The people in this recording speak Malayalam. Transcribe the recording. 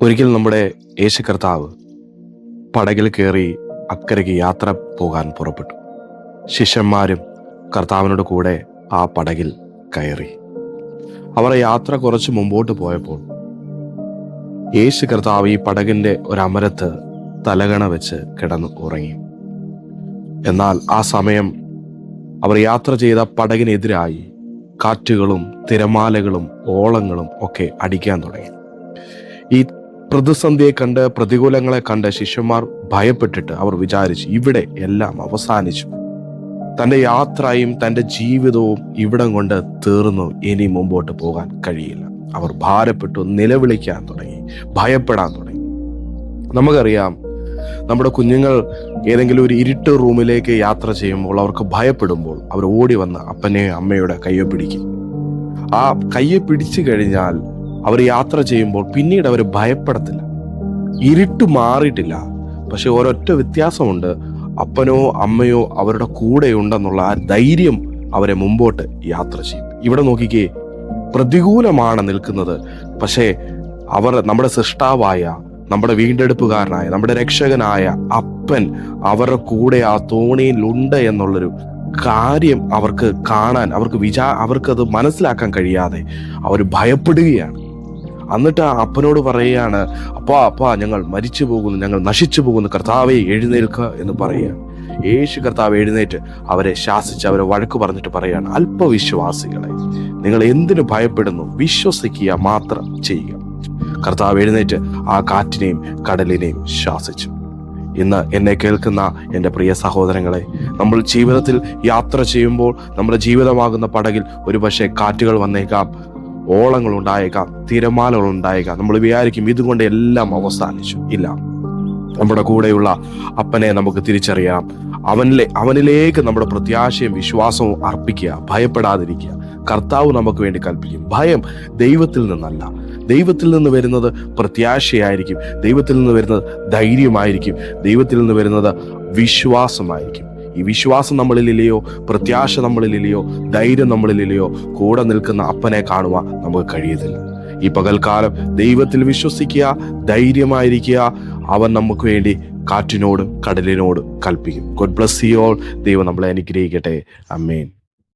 ഒരിക്കൽ നമ്മുടെ യേശു കർത്താവ് പടകിൽ കയറി അക്കരയ്ക്ക് യാത്ര പോകാൻ പുറപ്പെട്ടു. ശിഷ്യന്മാരും കർത്താവിനോട് കൂടെ ആ പടകിൽ കയറി. അവർ യാത്ര കുറച്ച് മുമ്പോട്ട് പോയപ്പോൾ യേശു കർത്താവ് ഈ പടകിന്റെ ഒരമരത്ത് തലകണ വെച്ച് കിടന്നു ഉറങ്ങി. എന്നാൽ ആ സമയം അവർ യാത്ര ചെയ്ത പടകിനെതിരായി കാറ്റുകളും തിരമാലകളും ഓളങ്ങളും ഒക്കെ അടിക്കാൻ തുടങ്ങി. ഈ പ്രതിസന്ധിയെ കണ്ട്, പ്രതികൂലങ്ങളെ കണ്ട് ശിഷ്യന്മാർ ഭയപ്പെട്ടിട്ട് അവർ വിചാരിച്ചു, ഇവിടെ എല്ലാം അവസാനിച്ചു, തൻ്റെ യാത്രയും തൻ്റെ ജീവിതവും ഇവിടം കൊണ്ട് തീർന്നു, ഇനി മുമ്പോട്ട് പോകാൻ കഴിയില്ല. അവർ ഭാരപ്പെട്ടു, നിലവിളിക്കാൻ തുടങ്ങി, ഭയപ്പെടാൻ തുടങ്ങി. നമുക്കറിയാം, നമ്മുടെ കുഞ്ഞുങ്ങൾ ഏതെങ്കിലും ഒരു ഇരുട്ട് റൂമിലേക്ക് യാത്ര ചെയ്യുമ്പോൾ, അവർക്ക് ഭയപ്പെടുമ്പോൾ അവർ ഓടി വന്ന് അപ്പനെയോ അമ്മയുടെ കയ്യെ പിടിക്കും. ആ കയ്യെ പിടിച്ചു കഴിഞ്ഞാൽ അവർ യാത്ര ചെയ്യുമ്പോൾ പിന്നീട് അവർ ഭയപ്പെടത്തില്ല. ഇരുട്ട് മാറിയിട്ടില്ല, പക്ഷെ ഒരൊറ്റ വ്യത്യാസമുണ്ട്, അപ്പനോ അമ്മയോ അവരുടെ കൂടെ ഉണ്ടെന്നുള്ള ആ ധൈര്യം അവരെ മുമ്പോട്ട് യാത്ര ചെയ്യും. ഇവിടെ നോക്കിക്കേ, പ്രതികൂലമാണ് നിൽക്കുന്നത്, പക്ഷേ അവർ നമ്മുടെ സൃഷ്ടാവായ, നമ്മുടെ വീണ്ടെടുപ്പുകാരനായ, നമ്മുടെ രക്ഷകനായ അപ്പൻ അവരുടെ കൂടെ ആ തോണിയിലുണ്ട് എന്നുള്ളൊരു കാര്യം അവർക്ക് കാണാൻ, അവർക്കത് മനസ്സിലാക്കാൻ കഴിയാതെ അവർ ഭയപ്പെടുകയാണ്. എന്നിട്ട് ആ അപ്പനോട് പറയുകയാണ്, അപ്പാ ഞങ്ങൾ മരിച്ചു പോകുന്നു, ഞങ്ങൾ നശിച്ചു പോകുന്നു, കർത്താവേ എഴുന്നേൽക്കുക എന്ന് പറയുകയാണ്. യേശു കർത്താവ് എഴുന്നേറ്റ് അവരെ ശാസിച്ച്, അവരെ വഴക്ക് പറഞ്ഞിട്ട് പറയുകയാണ്, അല്പവിശ്വാസികളെ, നിങ്ങൾ എന്തിനു ഭയപ്പെടുന്നു? വിശ്വസിക്കുക മാത്രം ചെയ്യുക. കർത്താവ് എഴുന്നേറ്റ് ആ കാറ്റിനെയും കടലിനെയും ശാസിച്ചു. ഇന്ന് എന്നെ കേൾക്കുന്ന എൻ്റെ പ്രിയ സഹോദരങ്ങളെ, നമ്മൾ ജീവിതത്തിൽ യാത്ര ചെയ്യുമ്പോൾ നമ്മുടെ ജീവിതമാകുന്ന പടകിൽ ഒരുപക്ഷെ കാറ്റുകൾ വന്നേക്കാം, ഓളങ്ങൾ ഉണ്ടായേക്കാം, തിരമാലകൾ ഉണ്ടായേക്കാം. നമ്മൾ വിചാരിക്കും ഇതുകൊണ്ട് എല്ലാം അവസാനിച്ചു. ഇല്ല, നമ്മുടെ കൂടെയുള്ള അപ്പനെ നമുക്ക് തിരിച്ചറിയാം. അവനിലേക്ക് നമ്മുടെ പ്രത്യാശയും വിശ്വാസവും അർപ്പിക്കുക, ഭയപ്പെടാതിരിക്കുക. കർത്താവ് നമുക്ക് വേണ്ടി കൽപ്പിക്കും. ഭയം ദൈവത്തിൽ നിന്നല്ല, ദൈവത്തിൽ നിന്ന് വരുന്നത് പ്രത്യാശയായിരിക്കും, ദൈവത്തിൽ നിന്ന് വരുന്നത് ധൈര്യമായിരിക്കും, ദൈവത്തിൽ നിന്ന് വരുന്നത് വിശ്വാസമായിരിക്കും. ഈ വിശ്വാസം നമ്മളിലില്ലയോ, പ്രത്യാശ നമ്മളിലില്ലയോ, ധൈര്യം നമ്മളിലില്ലയോ, കൂടെ നിൽക്കുന്ന അപ്പനെ കാണുവാൻ നമുക്ക് കഴിയത്തില്ല. ഈ പകൽക്കാലം ദൈവത്തിൽ വിശ്വസിക്കുക, ധൈര്യമായിരിക്കുക. അവൻ നമുക്ക് വേണ്ടി കാറ്റിനോട് കടലിനോട് കൽപ്പിക്കും. God bless you all. ദൈവം നമ്മളെ അനുഗ്രഹിക്കട്ടെ. ആമേൻ.